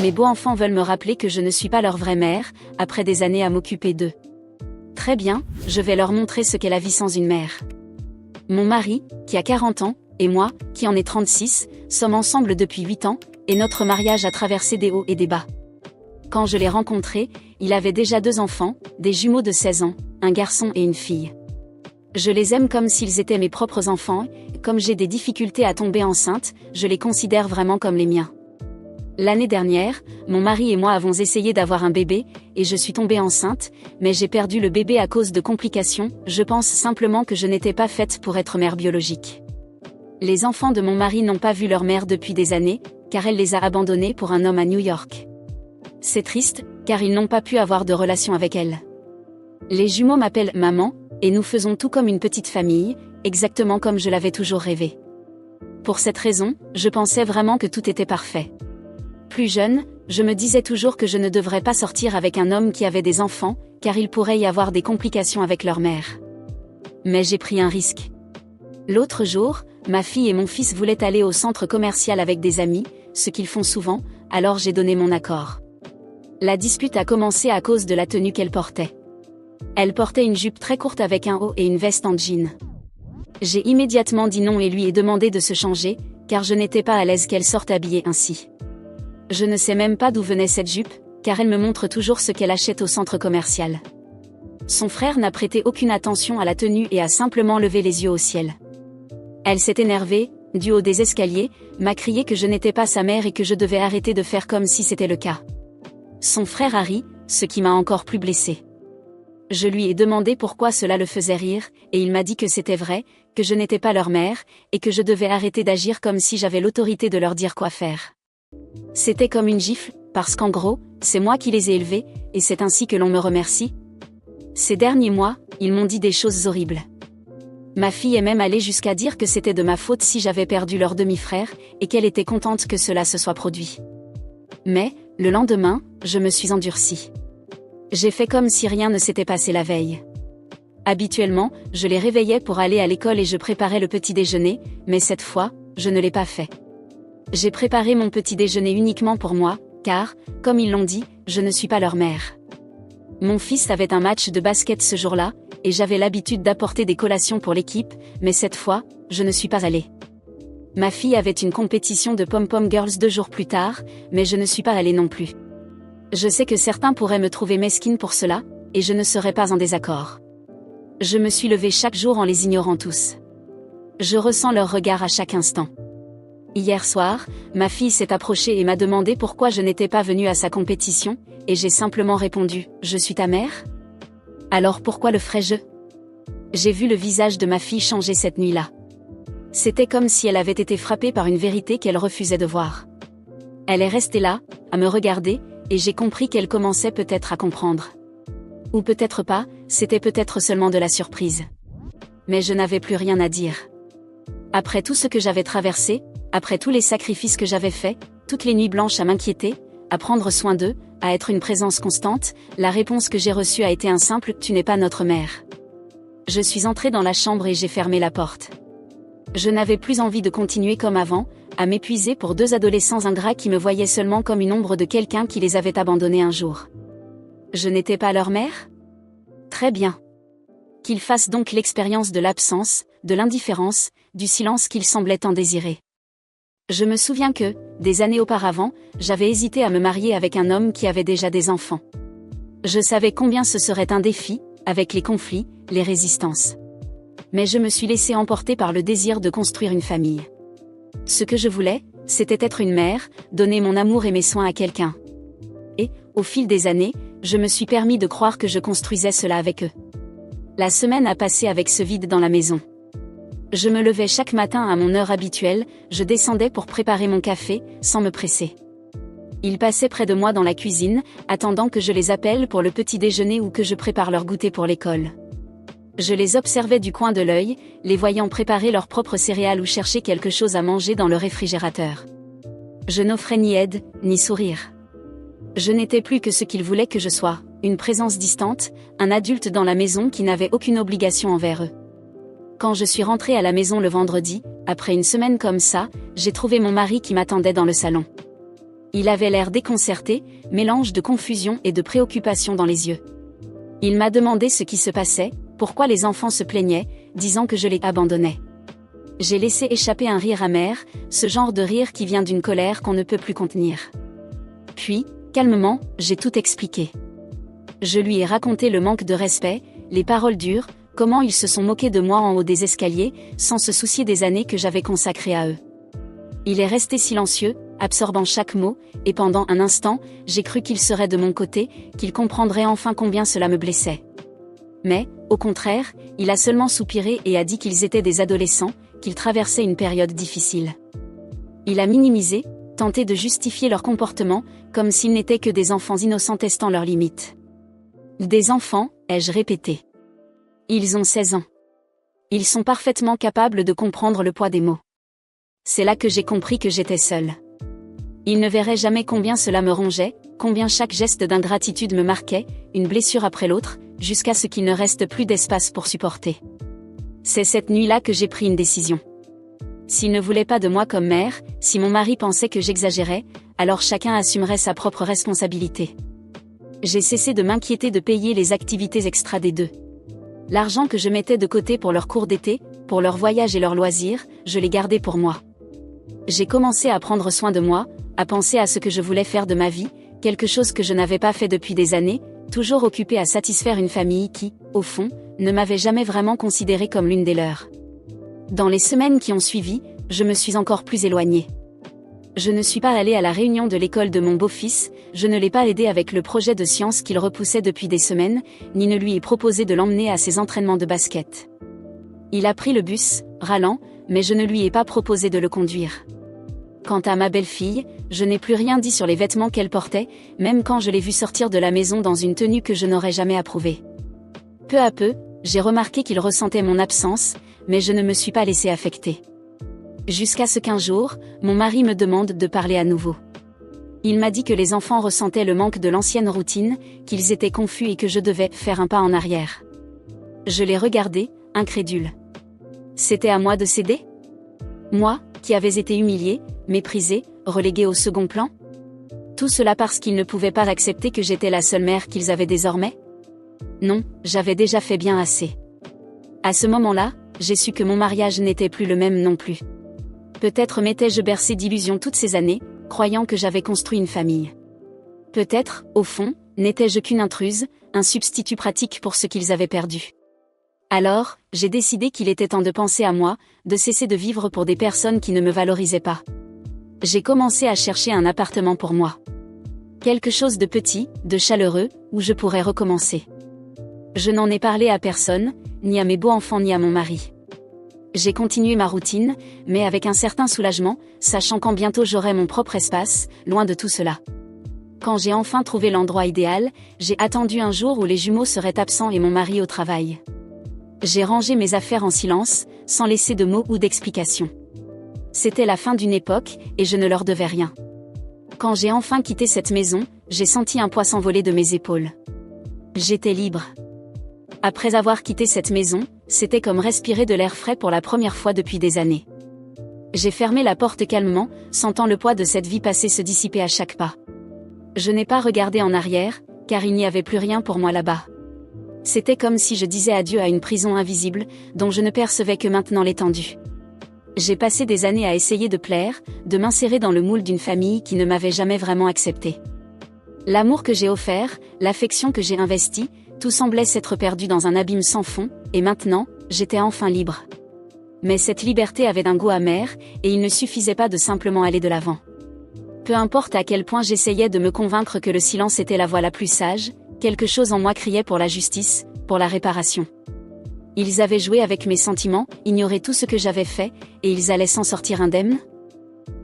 Mes beaux-enfants veulent me rappeler que je ne suis pas leur vraie mère, après des années à m'occuper d'eux. Très bien, je vais leur montrer ce qu'est la vie sans une mère. Mon mari, qui a 40 ans, et moi, qui en ai 36, sommes ensemble depuis 8 ans, et notre mariage a traversé des hauts et des bas. Quand je l'ai rencontré, il avait déjà 2 enfants, des jumeaux de 16 ans, un garçon et une fille. Je les aime comme s'ils étaient mes propres enfants, et comme j'ai des difficultés à tomber enceinte, je les considère vraiment comme les miens. L'année dernière, mon mari et moi avons essayé d'avoir un bébé, et je suis tombée enceinte, mais j'ai perdu le bébé à cause de complications, je pense simplement que je n'étais pas faite pour être mère biologique. Les enfants de mon mari n'ont pas vu leur mère depuis des années, car elle les a abandonnés pour un homme à New York. C'est triste, car ils n'ont pas pu avoir de relation avec elle. Les jumeaux m'appellent maman, et nous faisons tout comme une petite famille, exactement comme je l'avais toujours rêvé. Pour cette raison, je pensais vraiment que tout était parfait. Plus jeune, je me disais toujours que je ne devrais pas sortir avec un homme qui avait des enfants, car il pourrait y avoir des complications avec leur mère. Mais j'ai pris un risque. L'autre jour, ma fille et mon fils voulaient aller au centre commercial avec des amis, ce qu'ils font souvent, alors j'ai donné mon accord. La dispute a commencé à cause de la tenue qu'elle portait. Elle portait une jupe très courte avec un haut et une veste en jean. J'ai immédiatement dit non et lui ai demandé de se changer, car je n'étais pas à l'aise qu'elle sorte habillée ainsi. Je ne sais même pas d'où venait cette jupe, car elle me montre toujours ce qu'elle achète au centre commercial. Son frère n'a prêté aucune attention à la tenue et a simplement levé les yeux au ciel. Elle s'est énervée, du haut des escaliers, m'a crié que je n'étais pas sa mère et que je devais arrêter de faire comme si c'était le cas. Son frère a ri, ce qui m'a encore plus blessée. Je lui ai demandé pourquoi cela le faisait rire, et il m'a dit que c'était vrai, que je n'étais pas leur mère, et que je devais arrêter d'agir comme si j'avais l'autorité de leur dire quoi faire. C'était comme une gifle, parce qu'en gros, c'est moi qui les ai élevés, et c'est ainsi que l'on me remercie. Ces derniers mois, ils m'ont dit des choses horribles. Ma fille est même allée jusqu'à dire que c'était de ma faute si j'avais perdu leur demi-frère, et qu'elle était contente que cela se soit produit. Mais, le lendemain, je me suis endurcie. J'ai fait comme si rien ne s'était passé la veille. Habituellement, je les réveillais pour aller à l'école et je préparais le petit déjeuner, mais cette fois, je ne l'ai pas fait. J'ai préparé mon petit déjeuner uniquement pour moi, car, comme ils l'ont dit, je ne suis pas leur mère. Mon fils avait un match de basket ce jour-là, et j'avais l'habitude d'apporter des collations pour l'équipe, mais cette fois, je ne suis pas allée. Ma fille avait une compétition de pom-pom girls 2 jours plus tard, mais je ne suis pas allée non plus. Je sais que certains pourraient me trouver mesquine pour cela, et je ne serais pas en désaccord. Je me suis levée chaque jour en les ignorant tous. Je ressens leur regard à chaque instant. Hier soir, ma fille s'est approchée et m'a demandé pourquoi je n'étais pas venue à sa compétition, et j'ai simplement répondu « Je suis ta mère ?» Alors pourquoi le ferais-je ? J'ai vu le visage de ma fille changer cette nuit-là. C'était comme si elle avait été frappée par une vérité qu'elle refusait de voir. Elle est restée là, à me regarder, et j'ai compris qu'elle commençait peut-être à comprendre. Ou peut-être pas, c'était peut-être seulement de la surprise. Mais je n'avais plus rien à dire. Après tout ce que j'avais traversé, après tous les sacrifices que j'avais faits, toutes les nuits blanches à m'inquiéter, à prendre soin d'eux, à être une présence constante, la réponse que j'ai reçue a été un simple « Tu n'es pas notre mère ». Je suis entrée dans la chambre et j'ai fermé la porte. Je n'avais plus envie de continuer comme avant, à m'épuiser pour 2 adolescents ingrats qui me voyaient seulement comme une ombre de quelqu'un qui les avait abandonnés un jour. Je n'étais pas leur mère ? Très bien. Qu'ils fassent donc l'expérience de l'absence, de l'indifférence, du silence qu'ils semblaient tant désirer. Je me souviens que, des années auparavant, j'avais hésité à me marier avec un homme qui avait déjà des enfants. Je savais combien ce serait un défi, avec les conflits, les résistances. Mais je me suis laissée emporter par le désir de construire une famille. Ce que je voulais, c'était être une mère, donner mon amour et mes soins à quelqu'un. Et, au fil des années, je me suis permis de croire que je construisais cela avec eux. La semaine a passé avec ce vide dans la maison. Je me levais chaque matin à mon heure habituelle, je descendais pour préparer mon café, sans me presser. Ils passaient près de moi dans la cuisine, attendant que je les appelle pour le petit déjeuner ou que je prépare leur goûter pour l'école. Je les observais du coin de l'œil, les voyant préparer leurs propres céréales ou chercher quelque chose à manger dans le réfrigérateur. Je n'offrais ni aide, ni sourire. Je n'étais plus que ce qu'ils voulaient que je sois, une présence distante, un adulte dans la maison qui n'avait aucune obligation envers eux. Quand je suis rentrée à la maison le vendredi, après une semaine comme ça, j'ai trouvé mon mari qui m'attendait dans le salon. Il avait l'air déconcerté, mélange de confusion et de préoccupation dans les yeux. Il m'a demandé ce qui se passait, pourquoi les enfants se plaignaient, disant que je les abandonnais. J'ai laissé échapper un rire amer, ce genre de rire qui vient d'une colère qu'on ne peut plus contenir. Puis, calmement, j'ai tout expliqué. Je lui ai raconté le manque de respect, les paroles dures, comment ils se sont moqués de moi en haut des escaliers, sans se soucier des années que j'avais consacrées à eux. Il est resté silencieux, absorbant chaque mot, et pendant un instant, j'ai cru qu'il serait de mon côté, qu'il comprendrait enfin combien cela me blessait. Mais, au contraire, il a seulement soupiré et a dit qu'ils étaient des adolescents, qu'ils traversaient une période difficile. Il a minimisé, tenté de justifier leur comportement, comme s'ils n'étaient que des enfants innocents testant leurs limites. Des enfants, ai-je répété. Ils ont 16 ans. Ils sont parfaitement capables de comprendre le poids des mots. C'est là que j'ai compris que j'étais seule. Ils ne verraient jamais combien cela me rongeait, combien chaque geste d'ingratitude me marquait, une blessure après l'autre, jusqu'à ce qu'il ne reste plus d'espace pour supporter. C'est cette nuit-là que j'ai pris une décision. S'il ne voulait pas de moi comme mère, si mon mari pensait que j'exagérais, alors chacun assumerait sa propre responsabilité. J'ai cessé de m'inquiéter de payer les activités extra des deux. L'argent que je mettais de côté pour leurs cours d'été, pour leurs voyages et leurs loisirs, je l'ai gardé pour moi. J'ai commencé à prendre soin de moi, à penser à ce que je voulais faire de ma vie, quelque chose que je n'avais pas fait depuis des années, toujours occupée à satisfaire une famille qui, au fond, ne m'avait jamais vraiment considérée comme l'une des leurs. Dans les semaines qui ont suivi, je me suis encore plus éloignée. Je ne suis pas allée à la réunion de l'école de mon beau-fils, je ne l'ai pas aidé avec le projet de science qu'il repoussait depuis des semaines, ni ne lui ai proposé de l'emmener à ses entraînements de basket. Il a pris le bus, râlant, mais je ne lui ai pas proposé de le conduire. Quant à ma belle-fille, je n'ai plus rien dit sur les vêtements qu'elle portait, même quand je l'ai vue sortir de la maison dans une tenue que je n'aurais jamais approuvée. Peu à peu, j'ai remarqué qu'il ressentait mon absence, mais je ne me suis pas laissée affecter. Jusqu'à ce qu'un jour, mon mari me demande de parler à nouveau. Il m'a dit que les enfants ressentaient le manque de l'ancienne routine, qu'ils étaient confus et que je devais faire un pas en arrière. Je l'ai regardé, incrédule. C'était à moi de céder ? Moi, qui avais été humiliée, méprisée, reléguée au second plan ? Tout cela parce qu'ils ne pouvaient pas accepter que j'étais la seule mère qu'ils avaient désormais ? Non, j'avais déjà fait bien assez. À ce moment-là, j'ai su que mon mariage n'était plus le même non plus. Peut-être m'étais-je bercée d'illusions toutes ces années, croyant que j'avais construit une famille. Peut-être, au fond, n'étais-je qu'une intruse, un substitut pratique pour ce qu'ils avaient perdu. Alors, j'ai décidé qu'il était temps de penser à moi, de cesser de vivre pour des personnes qui ne me valorisaient pas. J'ai commencé à chercher un appartement pour moi. Quelque chose de petit, de chaleureux, où je pourrais recommencer. Je n'en ai parlé à personne, ni à mes beaux-enfants ni à mon mari. J'ai continué ma routine, mais avec un certain soulagement, sachant qu'en bientôt j'aurais mon propre espace, loin de tout cela. Quand j'ai enfin trouvé l'endroit idéal, j'ai attendu un jour où les jumeaux seraient absents et mon mari au travail. J'ai rangé mes affaires en silence, sans laisser de mots ou d'explications. C'était la fin d'une époque, et je ne leur devais rien. Quand j'ai enfin quitté cette maison, j'ai senti un poids s'envoler de mes épaules. J'étais libre. Après avoir quitté cette maison, c'était comme respirer de l'air frais pour la première fois depuis des années. J'ai fermé la porte calmement, sentant le poids de cette vie passée se dissiper à chaque pas. Je n'ai pas regardé en arrière, car il n'y avait plus rien pour moi là-bas. C'était comme si je disais adieu à une prison invisible, dont je ne percevais que maintenant l'étendue. J'ai passé des années à essayer de plaire, de m'insérer dans le moule d'une famille qui ne m'avait jamais vraiment accepté. L'amour que j'ai offert, l'affection que j'ai investie, tout semblait s'être perdu dans un abîme sans fond, et maintenant, j'étais enfin libre. Mais cette liberté avait un goût amer, et il ne suffisait pas de simplement aller de l'avant. Peu importe à quel point j'essayais de me convaincre que le silence était la voie la plus sage, quelque chose en moi criait pour la justice, pour la réparation. Ils avaient joué avec mes sentiments, ignoré tout ce que j'avais fait, et ils allaient s'en sortir indemnes ?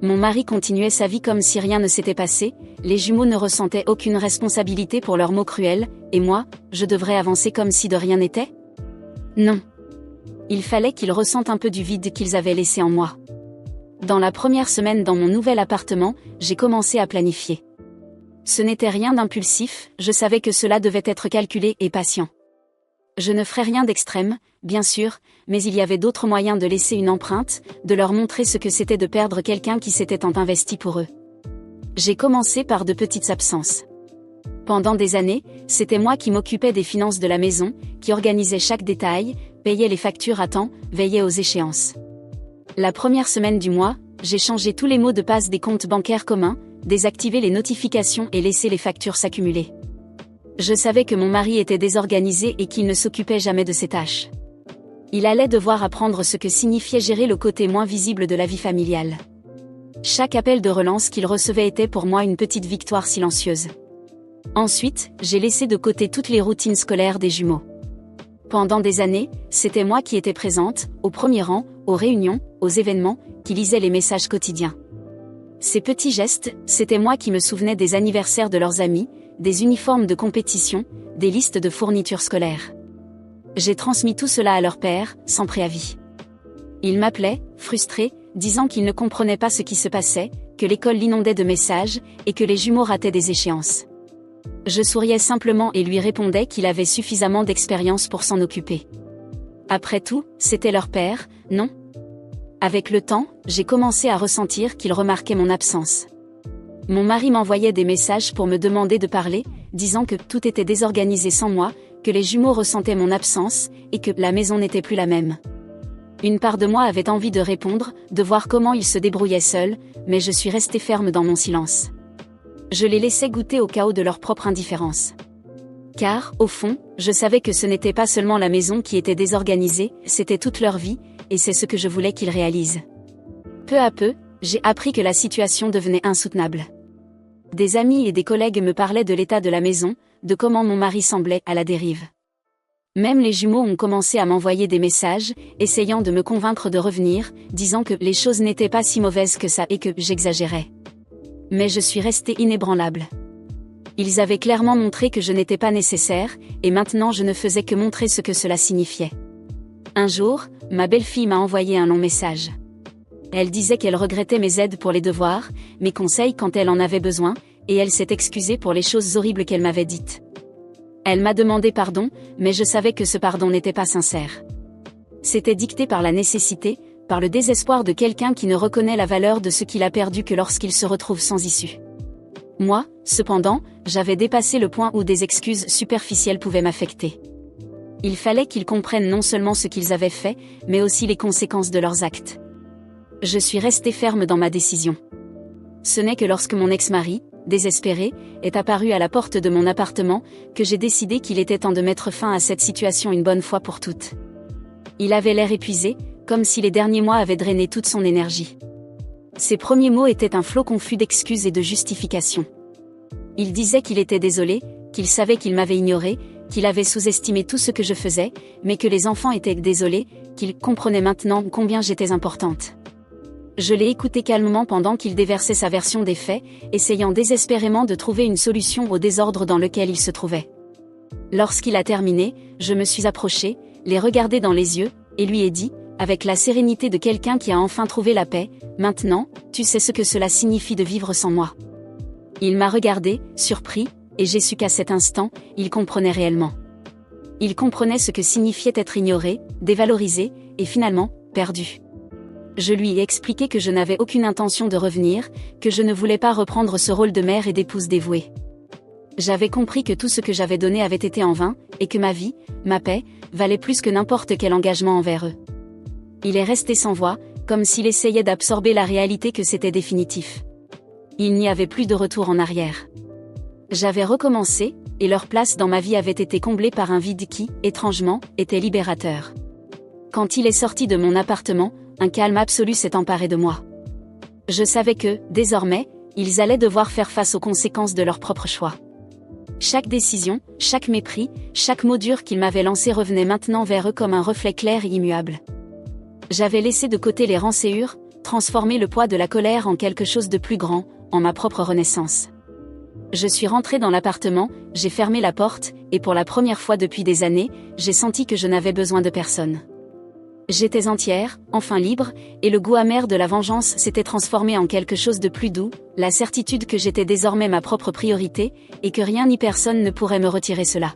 Mon mari continuait sa vie comme si rien ne s'était passé, les jumeaux ne ressentaient aucune responsabilité pour leurs mots cruels, et moi, je devrais avancer comme si de rien n'était ? Non. Il fallait qu'ils ressentent un peu du vide qu'ils avaient laissé en moi. Dans la première semaine dans mon nouvel appartement, j'ai commencé à planifier. Ce n'était rien d'impulsif, je savais que cela devait être calculé et patient. Je ne ferais rien d'extrême, bien sûr, mais il y avait d'autres moyens de laisser une empreinte, de leur montrer ce que c'était de perdre quelqu'un qui s'était tant investi pour eux. J'ai commencé par de petites absences. Pendant des années, c'était moi qui m'occupais des finances de la maison, qui organisais chaque détail, payait les factures à temps, veillait aux échéances. La première semaine du mois, j'ai changé tous les mots de passe des comptes bancaires communs, désactivé les notifications et laissé les factures s'accumuler. Je savais que mon mari était désorganisé et qu'il ne s'occupait jamais de ses tâches. Il allait devoir apprendre ce que signifiait gérer le côté moins visible de la vie familiale. Chaque appel de relance qu'il recevait était pour moi une petite victoire silencieuse. Ensuite, j'ai laissé de côté toutes les routines scolaires des jumeaux. Pendant des années, c'était moi qui étais présente, au premier rang, aux réunions, aux événements, qui lisais les messages quotidiens. Ces petits gestes, c'était moi qui me souvenais des anniversaires de leurs amis, des uniformes de compétition, des listes de fournitures scolaires. J'ai transmis tout cela à leur père, sans préavis. Ils m'appelaient, frustrés, disant qu'ils ne comprenaient pas ce qui se passait, que l'école l'inondait de messages, et que les jumeaux rataient des échéances. Je souriais simplement et lui répondais qu'il avait suffisamment d'expérience pour s'en occuper. Après tout, c'était leur père, non ? Avec le temps, j'ai commencé à ressentir qu'il remarquait mon absence. Mon mari m'envoyait des messages pour me demander de parler, disant que tout était désorganisé sans moi, que les jumeaux ressentaient mon absence, et que la maison n'était plus la même. Une part de moi avait envie de répondre, de voir comment ils se débrouillaient seuls, mais je suis restée ferme dans mon silence. Je les laissais goûter au chaos de leur propre indifférence. Car, au fond, je savais que ce n'était pas seulement la maison qui était désorganisée, c'était toute leur vie, et c'est ce que je voulais qu'ils réalisent. Peu à peu, j'ai appris que la situation devenait insoutenable. Des amis et des collègues me parlaient de l'état de la maison, de comment mon mari semblait à la dérive. Même les jumeaux ont commencé à m'envoyer des messages, essayant de me convaincre de revenir, disant que les choses n'étaient pas si mauvaises que ça et que j'exagérais. Mais je suis restée inébranlable. Ils avaient clairement montré que je n'étais pas nécessaire, et maintenant je ne faisais que montrer ce que cela signifiait. Un jour, ma belle-fille m'a envoyé un long message. Elle disait qu'elle regrettait mes aides pour les devoirs, mes conseils quand elle en avait besoin, et elle s'est excusée pour les choses horribles qu'elle m'avait dites. Elle m'a demandé pardon, mais je savais que ce pardon n'était pas sincère. C'était dicté par la nécessité, par le désespoir de quelqu'un qui ne reconnaît la valeur de ce qu'il a perdu que lorsqu'il se retrouve sans issue. Moi, cependant, j'avais dépassé le point où des excuses superficielles pouvaient m'affecter. Il fallait qu'ils comprennent non seulement ce qu'ils avaient fait, mais aussi les conséquences de leurs actes. Je suis restée ferme dans ma décision. Ce n'est que lorsque mon ex-mari, désespéré, est apparu à la porte de mon appartement, que j'ai décidé qu'il était temps de mettre fin à cette situation une bonne fois pour toutes. Il avait l'air épuisé, comme si les derniers mois avaient drainé toute son énergie. Ses premiers mots étaient un flot confus d'excuses et de justifications. Il disait qu'il était désolé, qu'il savait qu'il m'avait ignoré, qu'il avait sous-estimé tout ce que je faisais, mais que les enfants étaient désolés, qu'il comprenait maintenant combien j'étais importante. Je l'ai écouté calmement pendant qu'il déversait sa version des faits, essayant désespérément de trouver une solution au désordre dans lequel il se trouvait. Lorsqu'il a terminé, je me suis approchée, l'ai regardé dans les yeux, et lui ai dit, avec la sérénité de quelqu'un qui a enfin trouvé la paix, « Maintenant, tu sais ce que cela signifie de vivre sans moi. » Il m'a regardé, surpris, et j'ai su qu'à cet instant, il comprenait réellement. Il comprenait ce que signifiait être ignoré, dévalorisé, et finalement, perdu. Je lui ai expliqué que je n'avais aucune intention de revenir, que je ne voulais pas reprendre ce rôle de mère et d'épouse dévouée. J'avais compris que tout ce que j'avais donné avait été en vain, et que ma vie, ma paix, valait plus que n'importe quel engagement envers eux. Il est resté sans voix, comme s'il essayait d'absorber la réalité que c'était définitif. Il n'y avait plus de retour en arrière. J'avais recommencé, et leur place dans ma vie avait été comblée par un vide qui, étrangement, était libérateur. Quand il est sorti de mon appartement, un calme absolu s'est emparé de moi. Je savais que, désormais, ils allaient devoir faire face aux conséquences de leur propre choix. Chaque décision, chaque mépris, chaque mot dur qu'ils m'avaient lancé revenait maintenant vers eux comme un reflet clair et immuable. J'avais laissé de côté les rancœurs, transformé le poids de la colère en quelque chose de plus grand, en ma propre renaissance. Je suis rentrée dans l'appartement, j'ai fermé la porte, et pour la première fois depuis des années, j'ai senti que je n'avais besoin de personne. J'étais entière, enfin libre, et le goût amer de la vengeance s'était transformé en quelque chose de plus doux, la certitude que j'étais désormais ma propre priorité, et que rien ni personne ne pourrait me retirer cela.